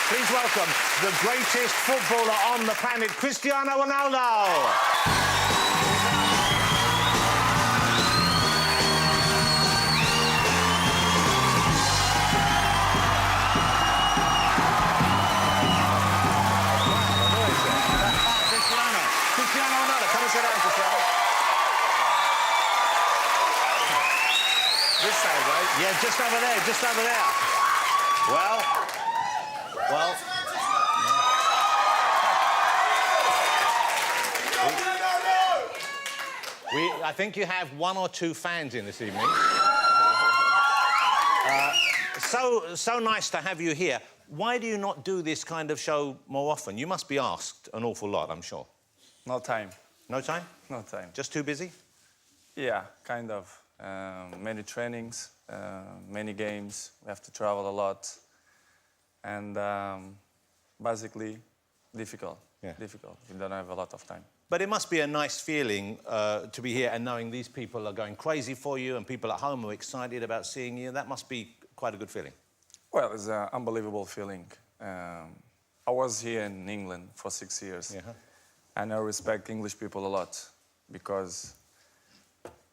Please welcome the greatest footballer on the planet, Cristiano Ronaldo. Cristiano Ronaldo, come and sit down, Cristiano. This side, right? Yeah, just over there, just over there. Well. I think you have one or two fans in this evening. So nice to have you here. Why do you not do this kind of show more often? You must be asked an awful lot, I'm sure. No time. No time? No time. Just too busy? Yeah, kind of. Many trainings, many games. We have to travel a lot. And basically, difficult. Yeah. Difficult. We don't have a lot of time. But it must be a nice feeling to be here and knowing these people are going crazy for you and people at home are excited about seeing you. That must be quite a good feeling. Well, it's an unbelievable feeling. I was here in England for 6 years. Yeah. And I respect English people a lot because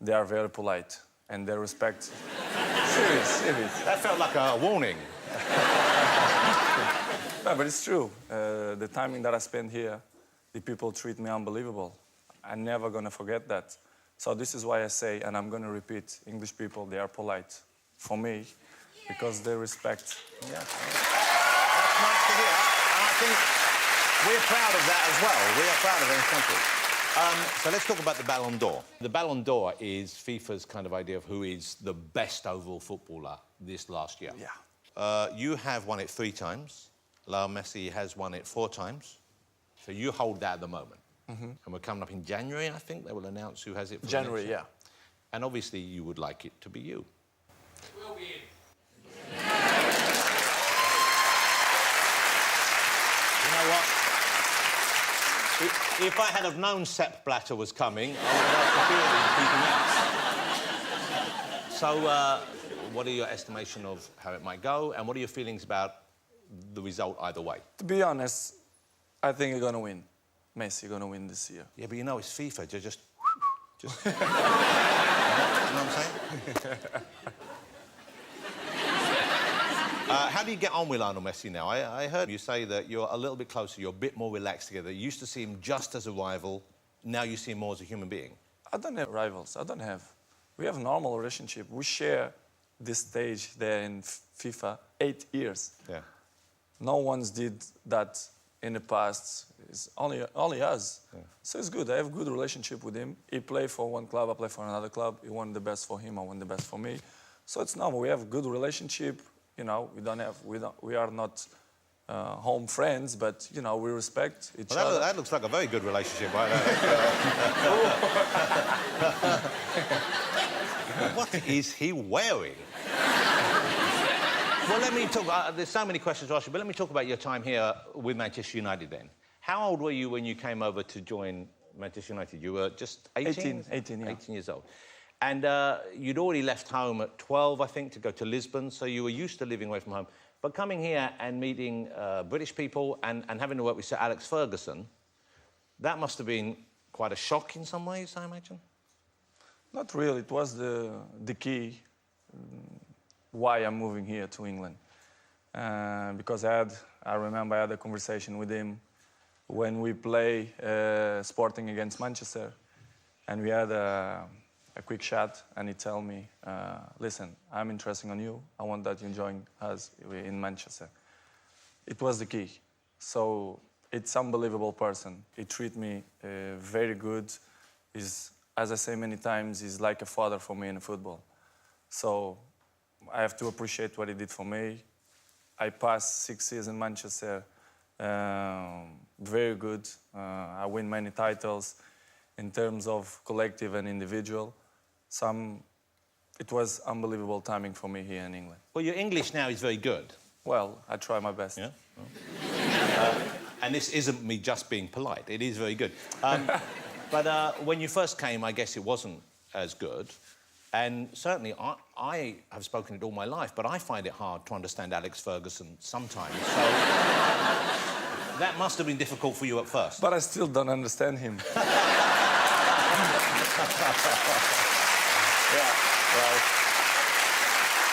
they are very polite and they respect... Serious. That felt like a warning. No, but it's true. The timing that I spent here, the people treat me unbelievable. I'm never gonna forget that. So this is why I say, and I'm gonna repeat, English people, they are polite for me because they respect. Yeah. That's nice to hear. And I think we're proud of that as well. We are proud of it in country. So let's talk about the Ballon d'Or. The Ballon d'Or is FIFA's kind of idea of who is the best overall footballer this last year. Yeah. You have won it 3 times. Lionel Messi has won it 4 times. So you hold that at the moment. And we're coming up in January, I think. They will announce who has it for January, the next year. yeah. And obviously you would like it to be you. Will be in. You know what? If I had have known Sepp Blatter was coming, I would have asked the feeling. So, what are your estimation of how it might go, and what are your feelings about the result either way? To be honest, I think you're gonna win. Messi gonna win this year. Yeah, but you know, it's FIFA. Just... you know what I'm saying? How do you get on with Lionel Messi now? I heard you say that you're a little bit closer, you're a bit more relaxed together. You used to see him just as a rival, now you see him more as a human being. I don't have rivals, I don't have. We have a normal relationship. We share this stage there in FIFA 8 years. Yeah. No one's did that in the past. It's only us. Yeah. So it's good. I have a good relationship with him. He play for one club, I play for another club. He want the best for him, I want the best for me. So it's normal. We have a good relationship. You know, we are not home friends, but you know, we respect each other. That looks like a very good relationship, right there. What is he wearing? Well, let me talk. There's so many questions to ask you, but let me talk about your time here with Manchester United then. How old were you when you came over to join Manchester United? You were just 18? 18, yeah. 18 years old. And you'd already left home at 12, I think, to go to Lisbon, so you were used to living away from home. But coming here and meeting British people and having to work with Sir Alex Ferguson, that must have been quite a shock in some ways, I imagine? Not really. It was the key why I'm moving here to England. Because I remember I had a conversation with him when we play Sporting against Manchester, and we had a quick chat, and he told me, listen, I'm interested in you. I want that you join us in Manchester. It was the key. So it's unbelievable person. He treat me very good. He's, as I say many times, he's like a father for me in football. So I have to appreciate what he did for me. I passed 6 years in Manchester, very good. I win many titles in terms of collective and individual. It was unbelievable timing for me here in England. Well, your English now is very good. Well, I try my best. Yeah? And this isn't me just being polite. It is very good. But when you first came, I guess it wasn't as good. And certainly, I have spoken it all my life, but I find it hard to understand Alex Ferguson sometimes. So that must have been difficult for you at first. But I still don't understand him. Yeah, well...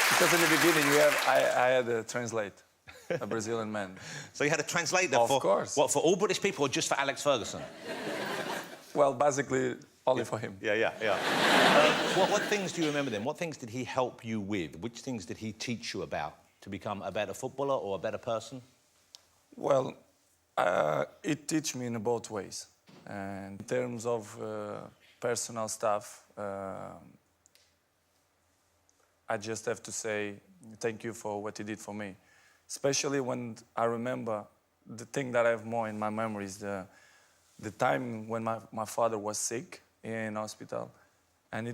Because in the beginning, I had to translate, a Brazilian man. So you had a translator Of for... course. What, for all British people or just for Alex Ferguson? Well, basically, only for him. Yeah. What things do you remember then? What things did he help you with? Which things did he teach you about to become a better footballer or a better person? Well, it teach me in both ways. And in terms of personal stuff, I just have to say thank you for what he did for me. Especially when I remember the thing that I have more in my memory is the time when my father was sick in hospital. And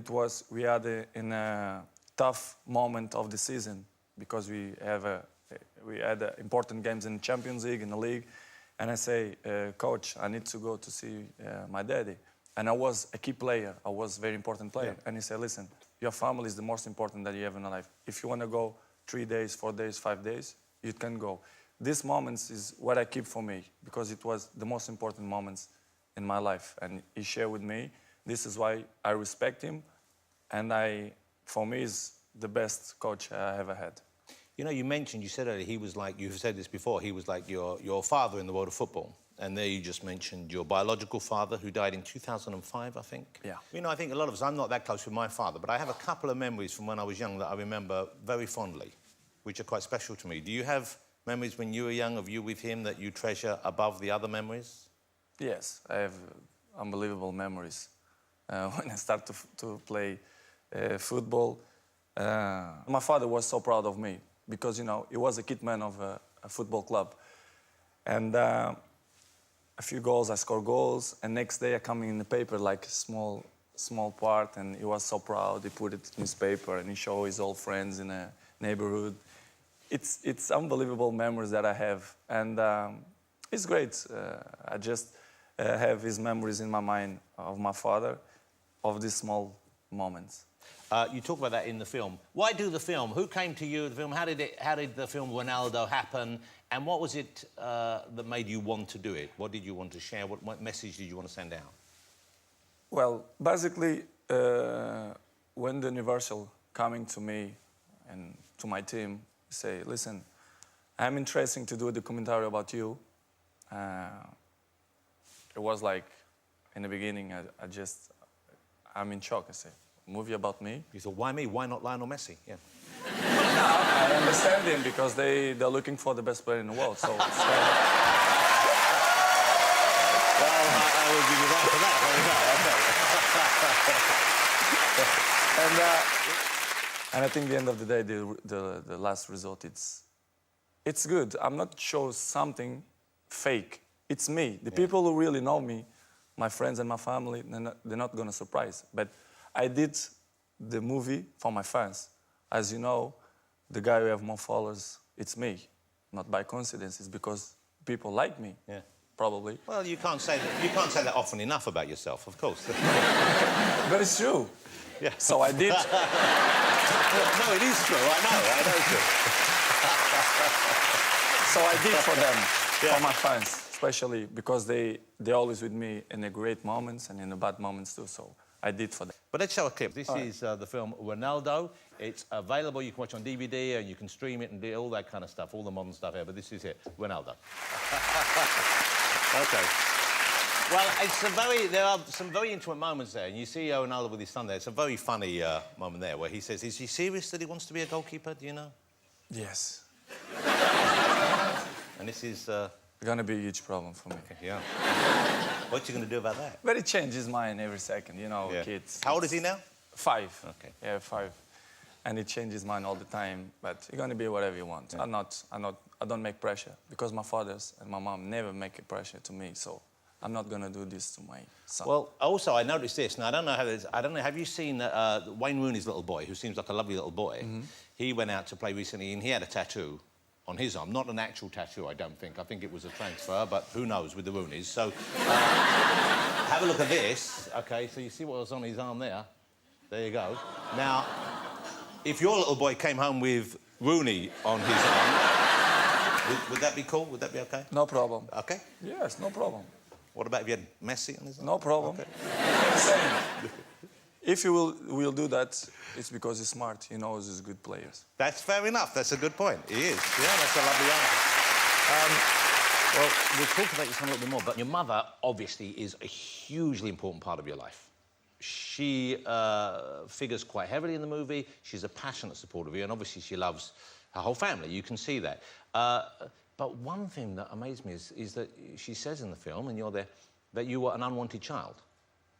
we had in a tough moment of the season because we had important games in the Champions League, in the league. And I say, coach, I need to go to see my daddy. And I was a key player. I was a very important player. Yeah. And he said, listen, your family is the most important that you have in your life. If you want to go 3 days, 4 days, 5 days, you can go. These moments is what I keep for me because it was the most important moments in my life. And he shared with me. This is why I respect him. And for me, is the best coach I ever had. You know, you said earlier, he was like, you've said this before, he was like your father in the world of football. And there you just mentioned your biological father, who died in 2005, I think. Yeah. You know, I think a lot of us, I'm not that close with my father, but I have a couple of memories from when I was young that I remember very fondly, which are quite special to me. Do you have memories when you were young of you with him that you treasure above the other memories? Yes, I have unbelievable memories. When I started to play football, my father was so proud of me because, you know, he was a kit man of a football club. And a few goals, I scored goals, and next day I come in the paper like a small part, and he was so proud. He put it in his paper, and he showed his old friends in a neighborhood. It's unbelievable memories that I have, and it's great. I just have his memories in my mind of my father, of these small moments. You talk about that in the film. Why do the film? Who came to you with the film? How did the film Ronaldo happen? And what was it that made you want to do it? What did you want to share? What message did you want to send out? Well, basically, when the Universal coming to me and to my team, say, listen, I'm interested to do a documentary about you. It was like, in the beginning, I'm in shock. I say, movie about me? You thought, why me? Why not Lionel Messi? Yeah. I understand him because they're looking for the best player in the world. So it's Well, I will give you that for that. There you go. And I think at the end of the day, the last result, it's good. I'm not sure something fake. It's me. The people who really know me, my friends and my family, they're not going to surprise. But I did the movie for my fans. As you know, the guy who have more followers, it's me. Not by coincidence, it's because people like me. Yeah. Probably. Well, you can't say that often enough about yourself, of course. But it's true. Yeah. So I did. No, it is true. I know it's true. So I did for them, for my fans, especially because they're always with me in the great moments and in the bad moments too. So I did for them. But let's show a clip. This is the film Ronaldo. It's available. You can watch on DVD and you can stream it and do all that kind of stuff, all the modern stuff here. But this is it, Ronaldo. Okay. Well, there are some very intimate moments there. And you see Ronaldo with his son there. It's a very funny moment there where he says, is he serious that he wants to be a goalkeeper? Do you know? Yes. And this is... It's going to be a huge problem for me. Okay, yeah. What are you going to do about that? But it changes mine every second, you know, kids. How old is he now? 5. Okay. Yeah, 5. And it changes mine all the time. But you're going to be whatever you want. Yeah. I don't make pressure because my fathers and my mom never make a pressure to me. So I'm not going to do this to my son. Well, also, I noticed this. Now, I don't know, have you seen Wayne Rooney's little boy, who seems like a lovely little boy? Mm-hmm. He went out to play recently and he had a tattoo on his arm. Not an actual tattoo, I don't think. I think it was a transfer, but who knows with the Rooneys. So, have a look at this. OK, so you see what was on his arm there? There you go. Now, if your little boy came home with Rooney on his arm, would that be cool? Would that be okay? No problem. Okay. Yes, no problem. What about if you had Messi on his arm? No problem. Okay. Same. If you will do that, it's because he's smart. He knows he's good players. That's fair enough. That's a good point. He is. Yeah, that's a lovely answer. Well, we'll talk about your son a little bit more, but your mother, obviously, is a hugely important part of your life. She figures quite heavily in the movie. She's a passionate supporter of you, and obviously she loves her whole family. You can see that. But one thing that amazed me is that she says in the film, and you're there, that you were an unwanted child.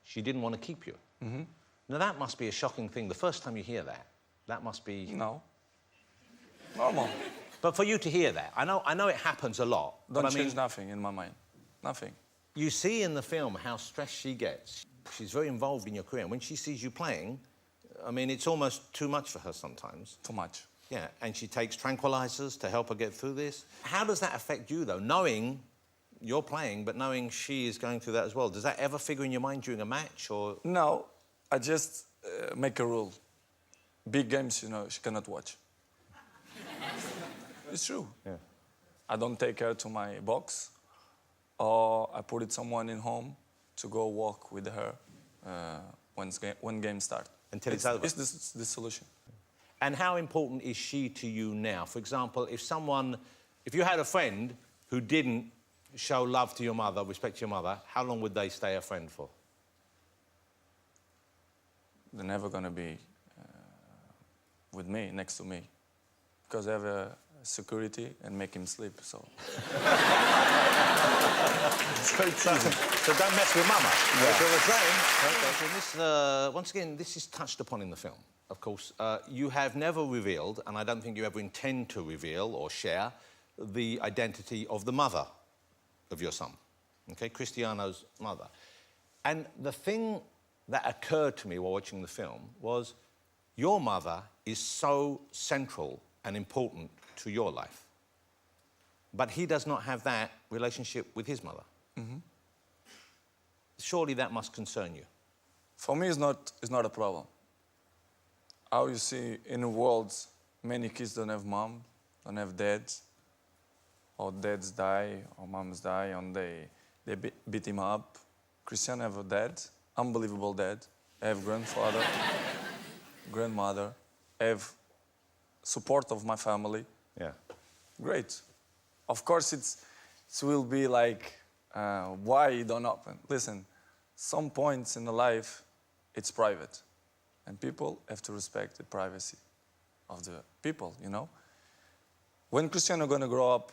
She didn't want to keep you. Mm-hmm. Now, that must be a shocking thing. The first time you hear that, that must be... No. Normal. But for you to hear that, I know it happens a lot. Don't change nothing in my mind. Nothing. You see in the film how stressed she gets. She's very involved in your career. And when she sees you playing, I mean, it's almost too much for her sometimes. Too much. Yeah, and she takes tranquilizers to help her get through this. How does that affect you, though, knowing you're playing, but knowing she is going through that as well? Does that ever figure in your mind during a match, or...? No, I just make a rule. Big games, you know, she cannot watch. It's true. Yeah. I don't take her to my box, or I put it someone in home to go walk with her when game starts. Until it's over. It's the solution. And how important is she to you now? For example, if you had a friend who didn't show love to your mother, respect to your mother, how long would they stay a friend for? They're never going to be with me, next to me, because I have a security and make him sleep, so... So don't mess with mama. Yeah. That's what we're saying. Okay. And this, once again, this is touched upon in the film, of course. You have never revealed, and I don't think you ever intend to reveal or share, the identity of the mother of your son, okay? Cristiano's mother. And the thing that occurred to me while watching the film was your mother is so central and important to your life. But he does not have that relationship with his mother. Mm-hmm. Surely that must concern you. For me, it's not a problem. How you see in the world, many kids don't have mom, don't have dads, or dads die, or moms die, and they beat him up. Cristiano have a dad, unbelievable dad. I have grandfather, grandmother. I have support of my family. Yeah. Great. Of course, it will be like, why it don't happen? Listen, some points in the life, it's private. And people have to respect the privacy of the people, you know? When Cristiano gonna grow up,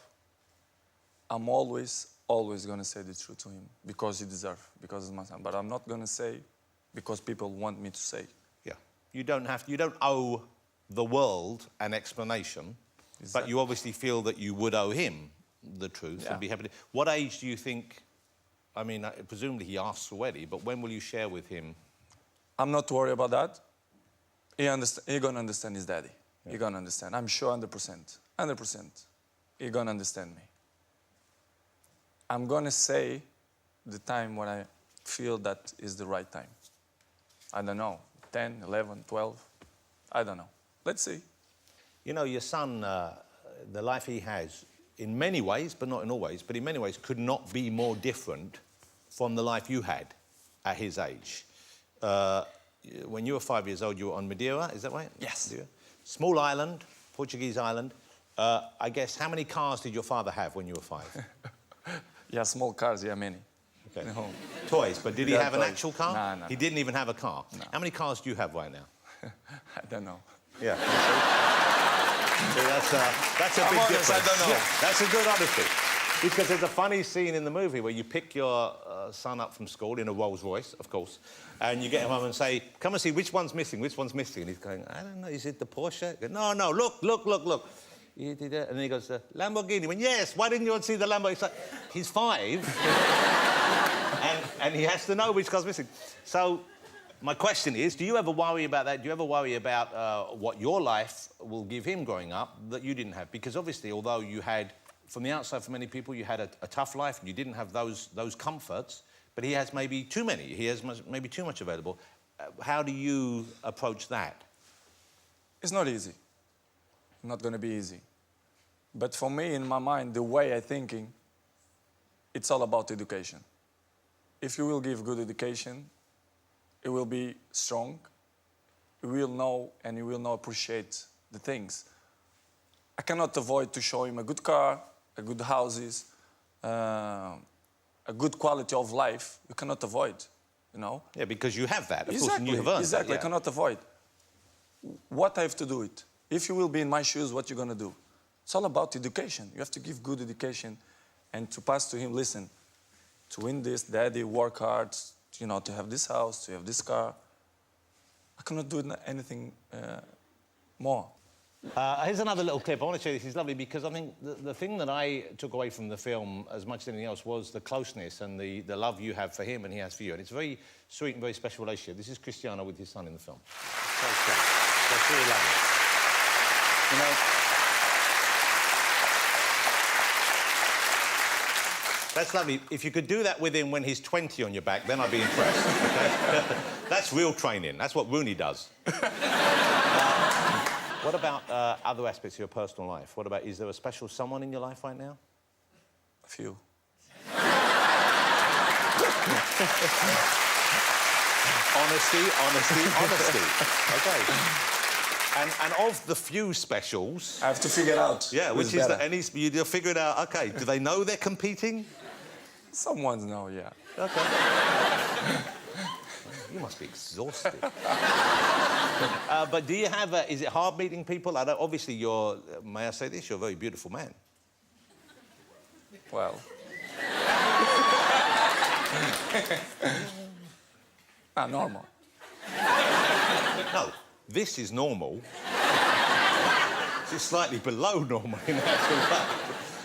I'm always gonna say the truth to him because he deserves, because he's my son. But I'm not gonna say because people want me to say. Yeah. You don't owe the world an explanation, Exactly. but you obviously feel that you would owe him the truth and be happy to... What age do you think... I mean, presumably he asks already, but when will you share with him? I'm not worried about that. He gonna understand his daddy. Yeah. He gonna understand. I'm sure 100%. 100%. He gonna understand me. I'm gonna say the time when I feel that is the right time. I don't know, 10, 11, 12. I don't know. Let's see. You know, your son, the life he has, in many ways, but not in all ways, but in many ways, could not be more different from the life you had at his age. When you were 5 years old, you were on Madeira, is that right? Yes. Madeira. Small island, Portuguese island. I guess, how many cars did your father have when you were 5? Yeah, small cars, yeah, many. Okay. No. Toys, but did he Yeah, have an toys. actual car? No. He didn't even have a car. No. How many cars do you have right now? I don't know. Yeah. So that's a big difference. I don't know. Yeah, that's a good honesty. Because there's a funny scene in the movie where you pick your son up from school in a Rolls Royce, of course, and you get him home and say, come and see which one's missing, which one's missing. And he's going, I don't know, is it the Porsche? Goes, no, look. You did it. And then he goes, Lamborghini. He went, yes, why didn't you want to see the Lamborghini? It's like, he's 5, and he has to know which car's missing. So my question is, do you ever worry about that? Do you ever worry about what your life will give him growing up that you didn't have? Because obviously, although you had, from the outside for many people, you had a tough life and you didn't have those comforts, but he has maybe too many. He has maybe too much available. how do you approach that? It's not easy. Not going to be easy. But for me, in my mind, the way I'm thinking, it's all about education. If you will give good education, it will be strong. You will know and you will know appreciate the things. I cannot avoid to show him a good car, a good houses, a good quality of life. You cannot avoid, you know. Yeah, because you have that, of Exactly, course, and you have earned exactly. that. Yeah. I cannot avoid. What I have to do it. If you will be in my shoes, what you're gonna do? It's all about education. You have to give good education, and to pass to him. Listen, to win this, Daddy, work hard. You know, to have this house, to have this car. I cannot do anything more. Here's another little clip. I want to show you this. It's lovely because I think the thing that I took away from the film as much as anything else was the closeness and the love you have for him and he has for you. And it's a very sweet and very special relationship. This is Cristiano with his son in the film. So sweet. That's really lovely. You know, that's lovely. If you could do that with him when he's 20 on your back, then I'd be impressed. Okay? That's real training. That's what Rooney does. What about other aspects of your personal life? What about, is there a special someone in your life right now? A few. Honesty, honesty, honesty. Okay. And of the few specials... I have to figure it out. Yeah, which is that any... You'll figure it out, OK. Do they know they're competing? Someone know, yeah. OK. You must be exhausted. But do you have a... Is it hard meeting people? Obviously, you're... May I say this? You're a very beautiful man. Well. Normal. No, this is normal. This is slightly below normal in actual fact.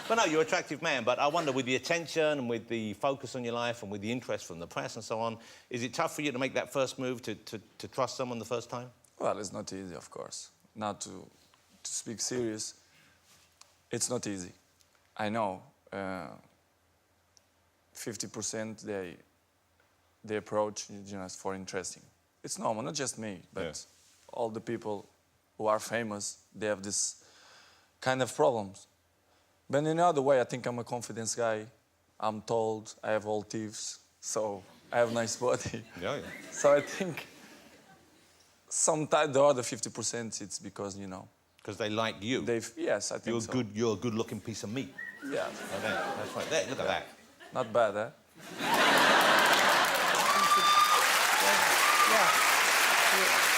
But no, you're an attractive man. But I wonder, with the attention and with the focus on your life and with the interest from the press and so on, is it tough for you to make that first move, to trust someone the first time? Well, it's not easy, of course. Not to speak serious, it's not easy. I know 50% they approach just for interesting. It's normal, not just me, but all the people who are famous, they have this kind of problems. But in another way, I think I'm a confidence guy. I'm told I have all teeth, so I have nice body. Yeah, yeah. So I think sometimes the other 50%, it's because, you know... Because they like you. Yes, I think so. You're a good-looking piece of meat. Yeah. That's right. There, look at that. Not bad, eh?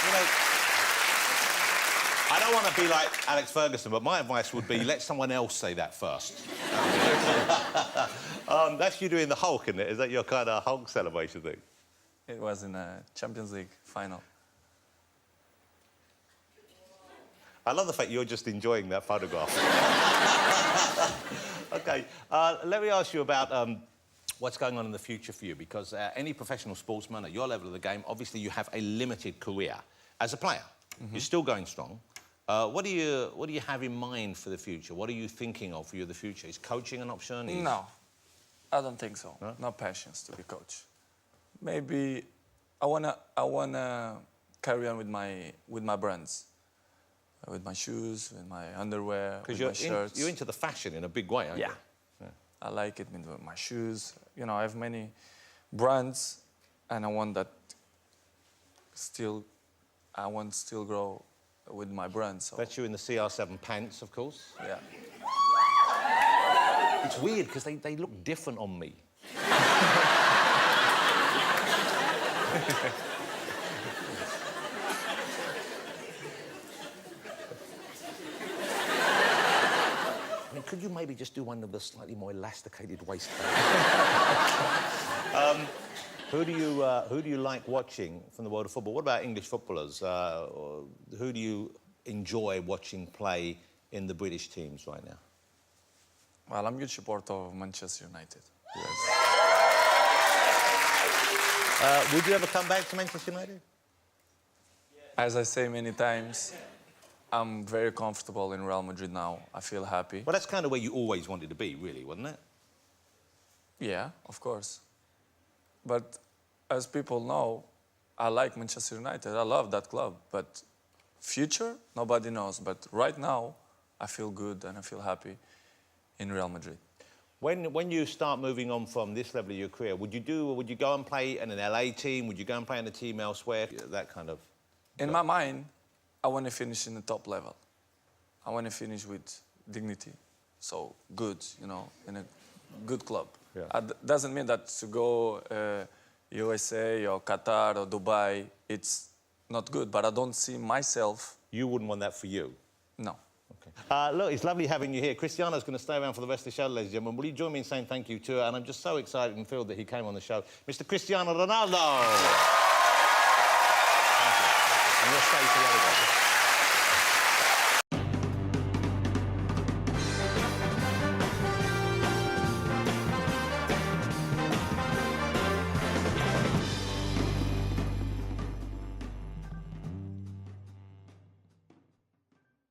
You know, I don't want to be like Alex Ferguson, but my advice would be let someone else say that first. That's you doing the Hulk, isn't it? Is that your kind of Hulk celebration thing? It was in a Champions League final. I love the fact you're just enjoying that photograph. OK, let me ask you about what's going on in the future for you, because any professional sportsman at your level of the game, obviously you have a limited career as a player. You're still going strong. What do you have in mind for the future? What are you thinking of for the future? Is coaching an option? No, I don't think so. No? No passions to be coach. Maybe I wanna carry on with my brands, with my shoes, with my underwear, with my shirts. You're into the fashion in a big way, aren't you? Yeah. I like it with my shoes. You know, I have many brands, and I want still grow with my brand. So. That's you in the CR7 pants, of course. Yeah. It's weird because they look different on me. I mean, could you maybe just do one of the slightly more elasticated waistbands? Who do you like watching from the world of football? What about English footballers? Who do you enjoy watching play in the British teams right now? Well, I'm a huge supporter of Manchester United. Yes. Would you ever come back to Manchester United? As I say many times, I'm very comfortable in Real Madrid now. I feel happy. Well, that's kind of where you always wanted to be, really, wasn't it? Yeah, of course. But as people know, I like Manchester United. I love that club. But future, nobody knows. But right now, I feel good and I feel happy in Real Madrid. When you start moving on from this level of your career, would you go and play in an LA team? Would you go and play in a team elsewhere? That kind of... In my mind, I want to finish in the top level. I want to finish with dignity. So good, you know, in a good club. Yeah. Doesn't mean that to go USA or Qatar or Dubai, it's not good. But I don't see myself... You wouldn't want that for you? No. Okay. Look, it's lovely having you here. Cristiano's going to stay around for the rest of the show, ladies and gentlemen. Will you join me in saying thank you to her? And I'm just so excited and thrilled that he came on the show. Mr. Cristiano Ronaldo! Thank you. And you'll stay for later.